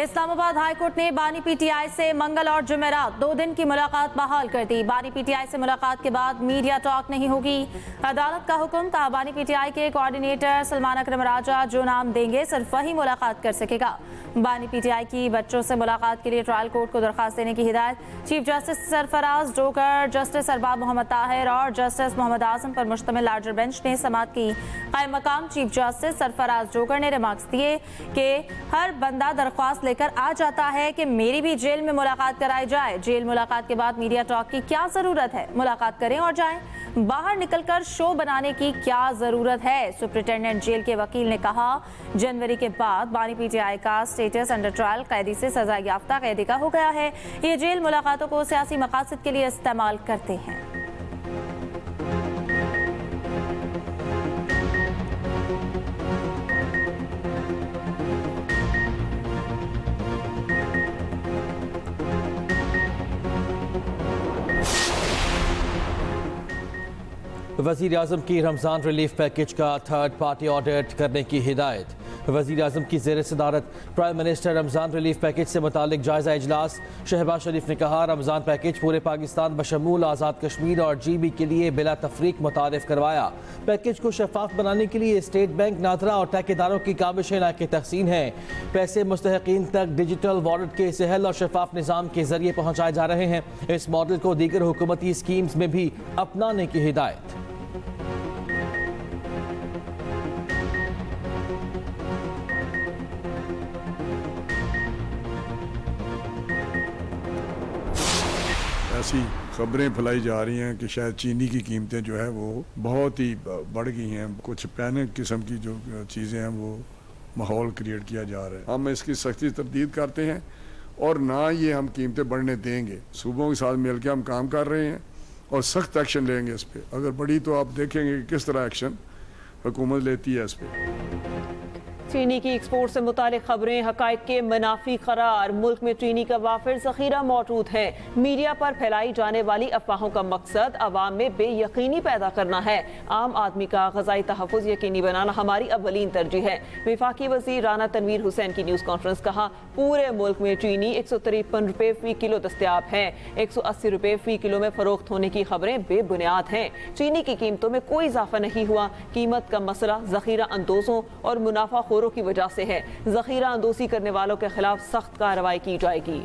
Islamabad high court ने बानी PTI से मंगल और जुमेरात 2 दिन की मुलाकात बहाल कर दी। बानी पीटीआई से मुलाकात के बाद मीडिया टॉक नहीं होगी। अदालत का हुक्म था, बानी पीटीआई के कोऑर्डिनेटर सलमान अकरम राजा जो नाम देंगे सिर्फ वही मुलाकात कर सकेगा। बानी पीटीआई की बच्चों से मुलाकात के लिए ट्रायल कोर्ट को दरखास्त देने की हिदायत। चीफ जस्टिस सरफराज जोकर, जस्टिस अरबाब मोहम्मद ताहिर और जस्टिस मोहम्मद आजम पर मुश्तमिल लार्जर बेंच ने समाअत की। कायम मकाम चीफ जस्टिस सरफराज जोकर ने रिमार्क्स दिए कि हर बंदा दरख्वास्त लेकर आ जाता है कि मेरी भी जेल में मुलाकात कराई जाए। जेल मुलाकात के बाद मीडिया टॉक की क्या जरूरत है? मुलाकात करें और जाएं। बाहर निकलकर शो बनाने की क्या जरूरत है? सुप्रिंटेंडेंट जेल के वकील ने कहा, जनवरी के बाद बानी पीटीआई का स्टेटस अंडर ट्रायल कैदी से सजा याफ्ता कैदी का हो गया है। ये जेल मुलाकातों को सियासी मकासद के लिए इस्तेमाल करते हैं। वज़ीर आज़म की रमज़ान रिलीफ पैकेज का थर्ड पार्टी ऑडिट करने की हिदायत। वज़ीर आज़म की ज़ेर सदारत prime minister Ramzan relief package से मुतालिक जायज़ा इजलास। शहबाज शरीफ ने कहा, रमज़ान पैकेज पूरे पाकिस्तान बशमूल आज़ाद कश्मीर और GB के लिए बिला तफरीक मुतारिफ करवाया। पैकेज को शफाफ बनाने के लिए स्टेट बैंक, नादरा और ठेकेदारों की काबिशें नाके तहसीन हैं। पैसे मुस्तहिकीन तक डिजिटल वॉलेट के सहल और शफाफ निज़ाम के जरिए पहुँचाए जा रहे हैं। इस मॉडल को दीगर हुकूमती स्कीम्स में भी अपनाने की हिदायत। ऐसी खबरें फैलाई जा रही हैं कि शायद चीनी की कीमतें जो है वो बहुत ही बढ़ गई हैं। कुछ पैनिक किस्म की जो चीज़ें हैं वो माहौल क्रिएट किया जा रहा है। हम इसकी सख्ती तरदीद करते हैं और ना ये हम कीमतें बढ़ने देंगे। सूबों के साथ मिलकर हम काम कर रहे हैं और सख्त एक्शन लेंगे इस पर। अगर बढ़ी तो आप देखेंगे कि किस तरह एक्शन हुकूमत लेती है इस पर। चीनी की एक्सपोर्ट से मुतालिक खबरें हकाइक के मुनाफी करार। मुल्क में चीनी का वाफिर ज़ख़ीरा मौजूद है। मीडिया पर फैलाई जाने वाली अफवाहों का मकसद अवाम में बेयकीनी पैदा करना है। आम आदमी का ग़ज़ाई तहफ़्फ़ुज़ यकीनी बनाना हमारी अव्वलीन तरजीह है। वफाकी वज़ीर राना तनवीर हुसैन की न्यूज़ कॉन्फ्रेंस। कहा, पूरे मुल्क में चीनी 153 रुपये फ़ी किलो दस्तियाब है। 180 रुपये फ़ी किलो में फ़रोख्त होने की खबरें बेबुनियाद हैं। चीनी की कीमतों में कोई इजाफा नहीं हुआ। कीमत का मसला ज़ख़ीरा अंदोज़ों और मुनाफाखोरों की वजह से है। ज़ख़ीरा अंदोज़ी करने वालों के खिलाफ सख्त कार्रवाई की जाएगी।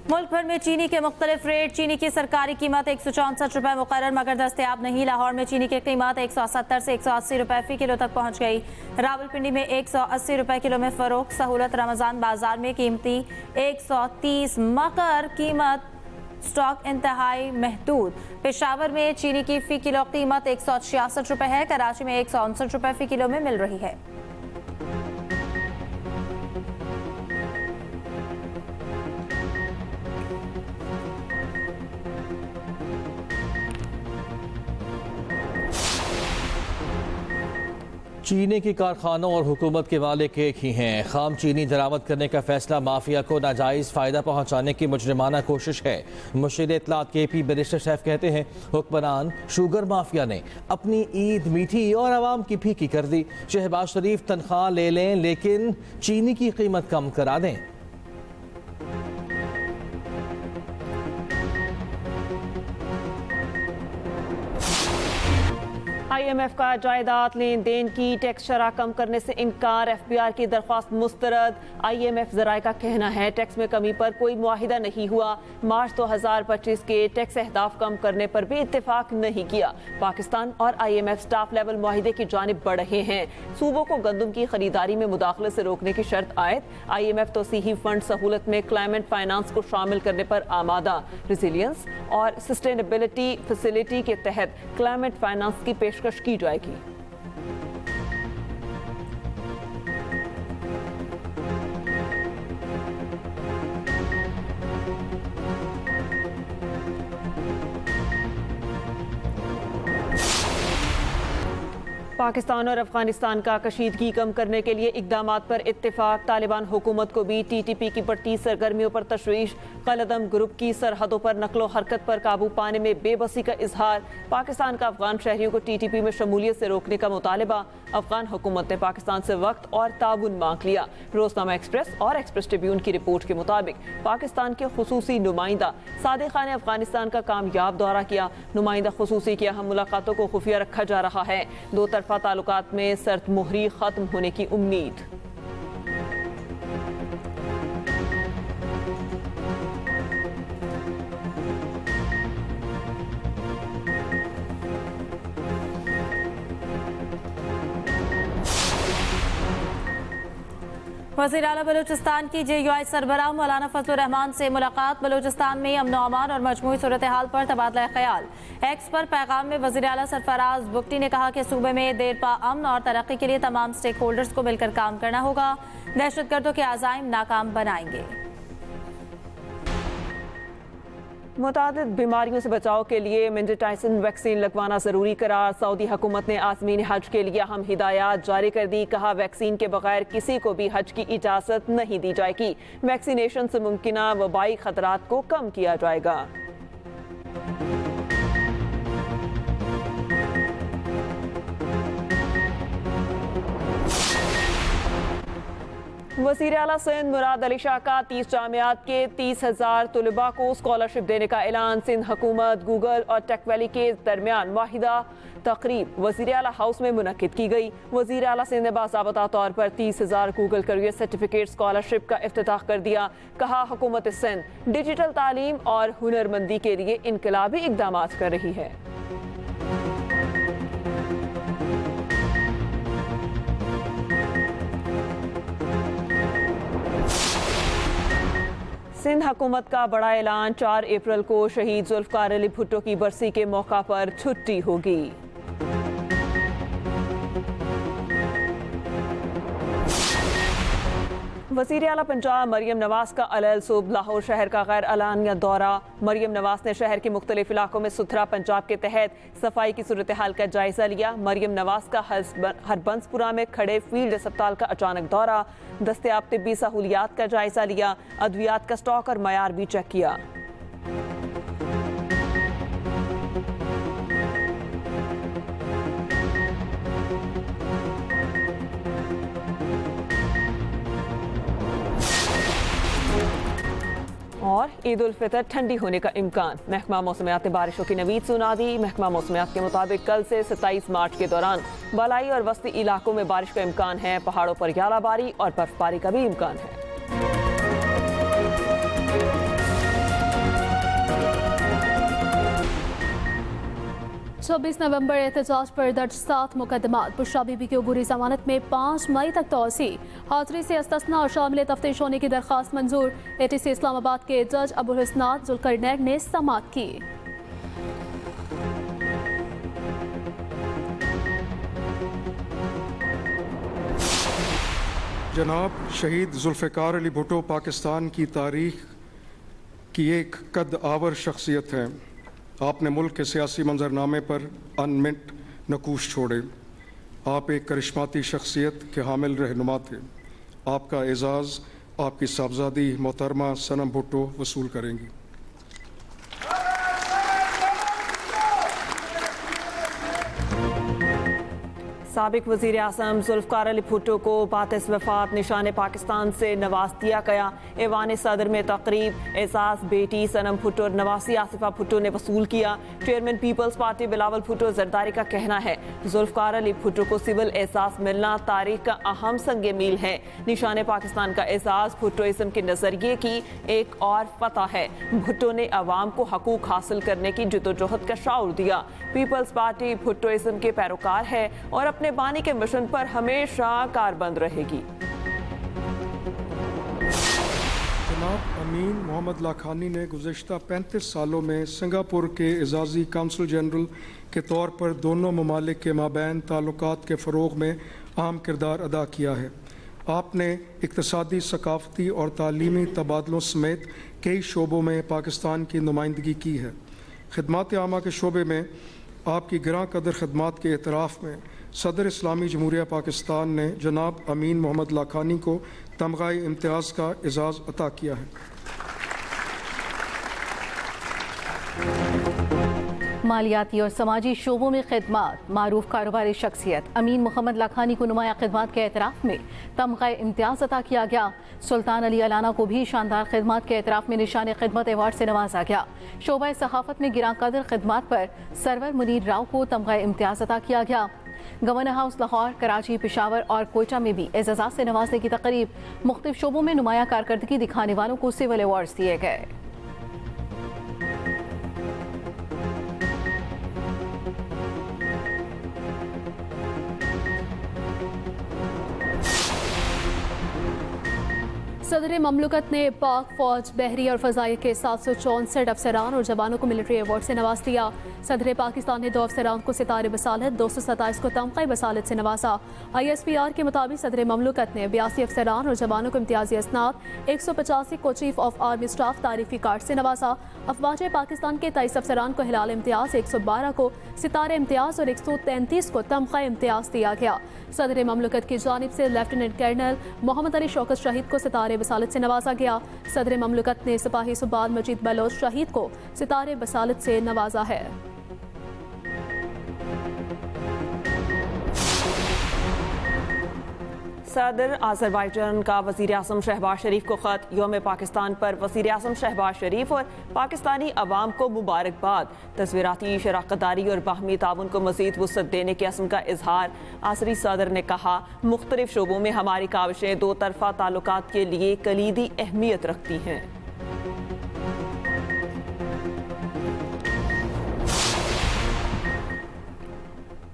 मुल्क भर में चीनी के मुख्तलिफ रेट। चीनी की सरकारी कीमत 164 रुपये मुकर्रर मगर दस्तयाब नहीं। लाहौर में चीनी की कीमत 170 से 180 रुपये फ़ी किलो तक पहुँच गई। रावलपिंडी में 180 रुपये किलो में फ़रोख्त। सहूलत रमज़ान बाजार में कीमती 130 मगर कीमत स्टॉक इंतहाई महदूद। पेशावर में चीनी की फ़ी किलो कीमत 166 रुपये है। कराची में 159 रुपये फ़ी किलो में मिल रही है। चीनी के कारखानों और हुकूमत के मालिक एक ही हैं। खाम चीनी दरामद करने का फैसला माफिया को नाजायज़ फ़ायदा पहुँचाने की मुजरिमाना कोशिश है। मुशीर इत्तलात KP बैरिस्टर सैफ कहते हैं, हुक्मरान शुगर माफिया ने अपनी ईद मीठी और आवाम की फीकी कर दी। शहबाज शरीफ तनख्वाह ले लें लेकिन चीनी की कीमत कम करा दें। IMF का जायदाद लेन देन की टैक्स शरह कम करने से इनकार। FBR की दरख्वास्त मुस्तरद। IMF ज़राए का कहना है टैक्स में कमी पर कोई मुआहिदा नहीं हुआ। मार्च 2025 के टैक्स अहदाफ कम करने पर भी इत्तेफाक नहीं किया। पाकिस्तान और IMF स्टाफ लेवल मुआहिदे की जानिब बढ़ रहे हैं। सूबों को गंदम की खरीदारी में मुदाखले से रोकने की शर्त आयद। IMF तोसीही फंड सहूलत में क्लाइमेट फाइनेंस को शामिल करने पर आमादा। रेजिलियंस और सस्टेनेबिलिटी फैसिलिटी के तहत क्लाइमेट फाइनेंस की पेशकश की जाएगी। पाकिस्तान और अफगानिस्तान का कशीदगी कम करने के लिए इकदाम पर इत्तेफाक। तालिबान हुकूमत को भी TTP की बढ़ती सरगर्मियों पर तशवीश। कलअदम ग्रुप की सरहदों पर नकलो हरकत पर काबू पाने में बेबसी का इजहार। पाकिस्तान का अफगान शहरियों को TTP में शमूलियत से रोकने का मुतालबा। अफगान हुकूमत ने पाकिस्तान से वक्त और ताउन मांग लिया। रोजनामा एक्सप्रेस और एक्सप्रेस ट्रिब्यून की रिपोर्ट के मुताबिक पाकिस्तान के खुसूसी नुमाइंदा सादिक खान ने अफगानिस्तान का कामयाब दौरा किया। नुमाइंदा खुसूसी की अहम मुलाकातों को खुफिया रखा जा रहा है। दो तरफा ताल्लुकात में सर्द मोहरी खत्म होने की उम्मीद। वज़ीर आला बलूचिस्तान की JUI सरबराह मौलाना फजलुर रहमान से मुलाकात। बलूचिस्तान में अमन अमान और मजमूई सूरत हाल पर तबादला ख्याल। एक्स पर पैगाम में वज़ीर आला सरफराज बुगटी ने कहा कि सूबे में देरपा अमन और तरक्की के लिए तमाम स्टेक होल्डर्स को मिलकर काम करना होगा। दहशतगर्दों के आज़ाइम नाकाम बनाएंगे। मुतादिद बीमारियों से बचाव के लिए मेनिंजाइटिस वैक्सीन लगवाना ज़रूरी करार। सऊदी हुकूमत ने आज़मीन हज के लिए अहम हिदायत जारी कर दी। कहा वैक्सीन के बगैर किसी को भी हज की इजाज़त नहीं दी जाएगी। वैक्सीनेशन से मुमकिना वबाई खतरात को कम किया जाएगा। वज़ीर आला सिंध मुराद अली शाह का 30 जामियात के 30,000 तलबा को स्कॉलरशिप देने का ऐलान। सिंध हुकूमत, गूगल और टेक वैली के दरमियान वाहिदा तकरीब वज़ीर आला हाउस में मुनक्किद की गई। वज़ीर आला सिंध ने बाज़ाबता तौर पर 30,000 गूगल करियर सर्टिफिकेट स्कॉलरशिप का इफ्तिताह कर दिया। कहा हुकूमत सिंध डिजिटल तालीम और हुनरमंदी के लिए इनकलाबी इकदाम कर रही है। सिंध हुकूमत का बड़ा ऐलान। 4 अप्रैल को शहीद जुल्फ़कार अली भुट्टो की बरसी के मौका पर छुट्टी होगी। वज़ीर आला पंजाब मरियम नवाज का अलल सूब लाहौर शहर का गैर अलानिया दौरा। मरियम नवाज ने शहर के मुख्तलिफ इलाकों में सुथरा पंजाब के तहत सफाई की सूरत हाल का जायजा लिया। मरियम नवाज का हरबंसपुरा में खड़े फील्ड अस्पताल का अचानक दौरा। दस्तयाब तिब्बी सहूलियात का जायजा लिया। अद्वियात का स्टॉक और मयार भी चेक किया। और ईद उल फितर ठंडी होने का इम्कान। महकमा मौसमियात ने बारिशों की नवीद सुना दी। महकमा मौसमियात के मुताबिक कल से 27 मार्च के दौरान बालाई और वस्ती इलाकों में बारिश का इम्कान है। पहाड़ों पर यालाबारी और बर्फबारी का भी इम्कान है। 26 नवंबर एहतजाज पर दर्ज 7 मुकदमात। बुशरा बीबी की अबूरी जमानत में 5 मई तक तोसी। हाजिरी से इस्तिस्ना और शामिल तफ्तीश होने की दरख्वास्त मंजूर। ATC इस्लामाबाद के जज अबुल हसनात जुल्करनैन ने समाअत की। जनाब शहीद जुल्फ़कार अली भुट्टो पाकिस्तान की तारीख की एक कद आवर शख्सियत हैं। आपने मुल्क के सियासी मंजरनामे पर अनमिट नकूश छोड़े। आप एक करिश्माती शख्सियत के हामिल रहनुमा थे। आपका एजाज़ आपकी साहबजादी मोहतरमा सनम भुट्टो वसूल करेंगी। साबिक वज़ीर आज़म जुल्फ़कार अली भुट्टो को बातिस वफ़ात निशान पाकिस्तान से नवाज दिया गया। ऐवान सदर में तकरीब एजाज़ बेटी सनम भुट्टो नवासी आसिफा भुट्टो ने वसूल किया। चेयरमैन पीपल्स पार्टी बिलावल भुट्टो जरदारी का कहना है जुल्फ़कार अली भुट्टो को सिविल एजाज़ मिलना तारीख का अहम संग मील है। निशान पाकिस्तान का एजाज़ भुट्टोइज़म के नज़रिए की एक और फतह है। भुट्टो ने अवाम को हकूक हासिल करने की जदोजहद का शाऊर दिया। पीपल्स पार्टी भुट्टोइज़म के पैरोकार है और अपने बानी के मिशन पर हमेशा कारबंद रहेगी। जनाब अमीन मोहम्मद लाखानी ने गुज़श्ता 35 सालों में सिंगापुर के एजाज़ी काउंसिल जनरल के तौर पर दोनों ममालिक के माबैन ताल्लुकात के फ़रोग़ में अहम किरदार अदा किया है। आपने इक़्तिसादी, सकाफ़ती और तालीमी तबादलों समेत कई शोबों में पाकिस्तान की नुमाइंदगी की है। खिदमात आमा के शोबे में आपकी गिरां कदर खदमात के एतराफ़ में सदर इस्लामी जमहूरिया पाकिस्तान ने जनाब अमीन मोहम्मद लाखानी को तमगाए इम्तियाज़ का एजाज़ अता किया है। मालियाती और समाजी शोबों में खिदमत मारूफ कारोबारी शख्सियत अमीन मोहम्मद लाखानी को नुमाया खिदमत के एतराफ़ में तमग़ा इम्तियाज़ अता किया गया। सुल्तान अली अलाना को भी शानदार खिदमत के एतराफ़ में निशान खिदमत अवार्ड से नवाजा गया। शोबा सहाफ़त में गिरां कदर खिदमत पर सरवर मुनीर राव को तमग़ा इम्तियाज़ अता किया गया। गवर्नर हाउस लाहौर, कराची, पेशावर और कोयटा में भी एजाज़ात से नवाजने की तकरीब। मुख्तलिफ शोबों में नुमाया कारकर्दगी दिखाने वालों को सिविल अवार्ड्स दिए गए। सदर ममलकत ने पाक फौज, बहरी और फ़ज़ाई के 764 अफसरान और जवानों को मिलिट्री अवार्ड से नवाज दिया। सदर पाकिस्तान ने 2 अफसरान को सितारे बसालत, 227 को तमग़ा बसालत से नवाजा। ISPR के मुताबिक सदर ममलकत ने 82 अफसरान और जवानों को इम्तियाजी असनाद, 185 को चीफ ऑफ आर्मी स्टाफ तारीफी कार्ड से नवाजा। अफवाज पाकिस्तान के 23 अफसरान को हिलाल इम्तियाज़, 112 को सितारे इम्तियाज़ और 133 को तमग़ा इम्तियाज़ दिया गया। सदर ममलकत की जानिब से लेफ्टिनेंट कर्नल मोहम्मद अली शौकत शहीद को सितारे बसालत से नवाजा गया। सदर ममलकत ने सिपाही सुबाद मजीद बलोच शहीद को सितारे बसालत से नवाजा है। सदर आज़रबाईजान का वज़ीर आज़म शहबाज शरीफ को ख़त। यौम पाकिस्तान पर वज़ीर आज़म शहबाज शरीफ और पाकिस्तानी अवाम को मुबारकबाद। तस्वीराती शराकतदारी और बाहमी ताउन को मज़ीद वुसअत देने के अज़्म का इजहार। आसरी सदर ने कहा, मुख्तलिफ शोबों में हमारी काविशें दो तरफ़ा ताल्लुकात के लिए कलीदी अहमियत रखती हैं।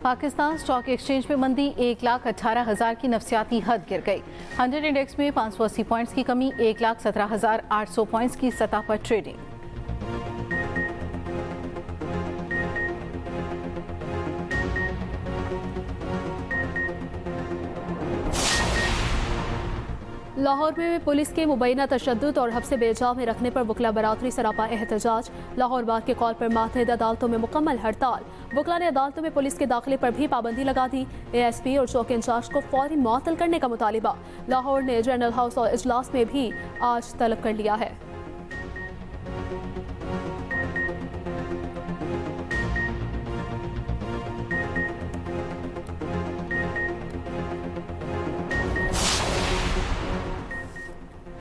पाकिस्तान स्टॉक एक्सचेंज में मंदी, 1,18,000 की नफसियाती हद गिर गई। 100 इंडेक्स में 580 पॉइंट्स की कमी, 1,17,800 पॉइंट्स की सतह पर ट्रेडिंग। लाहौर में पुलिस के मुबैना तशद्दुद और हब्से बेजा में रखने पर वकला बरादरी सरापा एहतजाज। लाहौर बाग के कॉल पर मातहत अदालतों में मुकम्मल हड़ताल। वकला ने अदालतों में पुलिस के दाखिले पर भी पाबंदी लगा दी। ASP और चौकी इंचार्ज को फौरी मुअत्तल करने का मुतालिबा। लाहौर ने जनरल हाउस और इजलास में भी आज तलब कर लिया है।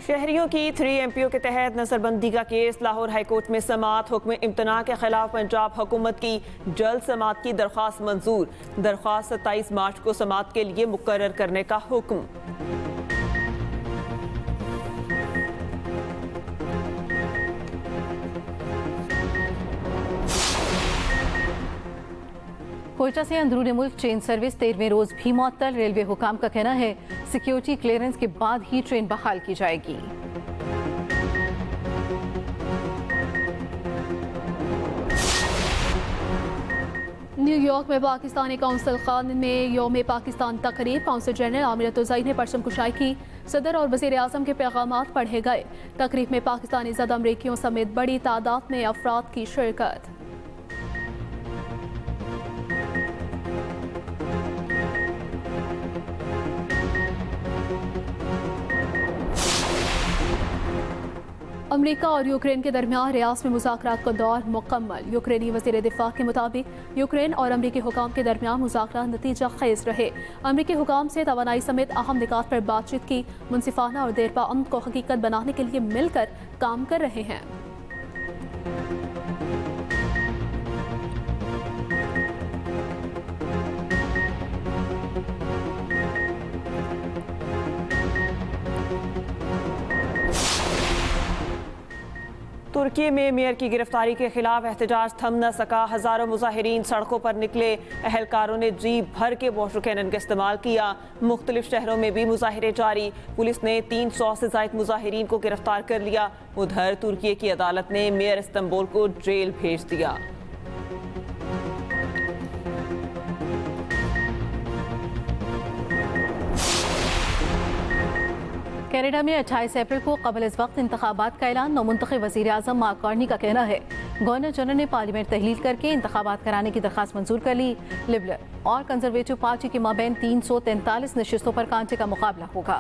शहरियों की 3 MPO के तहत नसरबंदी का केस। लाहौर हाईकोर्ट में समाअत। हुक्म इम्तना के खिलाफ पंजाब हुकूमत की जल्द समाअत की दरख्वास्त मंजूर। दरख्वास्त 27 मार्च को समाअत के लिए मुकर्रर करने का हुक्म। कोयटा से अंदरूनी मुल्क ट्रेन सर्विस 13वें रोज भी मुअत्तल। रेलवे हुकाम का कहना है सिक्योरिटी क्लियरेंस के बाद ही ट्रेन बहाल की जाएगी। न्यूयॉर्क में पाकिस्तानी कौंसल खान में यौम पाकिस्तान तकरीब। कौंसल जनरल आमिर तुज़ई ने परचम कुशाई की। सदर और वज़ीर आज़म के पैगामात पढ़े गए। तकरीब में पाकिस्तानी ज़द अमरीकियों समेत बड़ी तादाद में अफराद की शिरकत। अमेरिका और यूक्रेन के दरमियान रियास में मुज़ाकरात का दौर मुकम्मल। यूक्रेनी वज़ीर दिफा के मुताबिक यूक्रेन और अमरीकी हुकाम के दरमियान मुज़ाकरात नतीजा खेज रहे। अमरीकी हुकाम से तवानाई समेत अहम निकात पर बातचीत की। मुनसिफाना और देरपा अमन को हकीकत बनाने के लिए मिलकर काम कर रहे हैं। तुर्की में मेयर की गिरफ्तारी के खिलाफ एहतजाज थम न सका। हजारों मुजाहिरीन सड़कों पर निकले। अहलकारों ने जी भर के वाटर कैनन का इस्तेमाल किया। मुख्तलिफ शहरों में भी मुजाहिरे जारी। पुलिस ने 300 से ज्यादा मुजाहिरीन को गिरफ्तार कर लिया। उधर तुर्की की अदालत ने मेयर इस्तांबुल को जेल भेज दिया। कनाडा में 28 अप्रैल को कबल इस वक्त इंतखाबात का ऐलान। नौमुंतखब वज़ीर आज़म मार्क कार्नी का कहना है गवर्नर जनरल ने पार्लियामेंट तहलील करके इंतखाबात कराने की दरखास्त मंजूर कर ली। लिबरल और कंजर्वेटिव पार्टी के माबैन 343 नशिस्तों पर कांटे का मुकाबला होगा।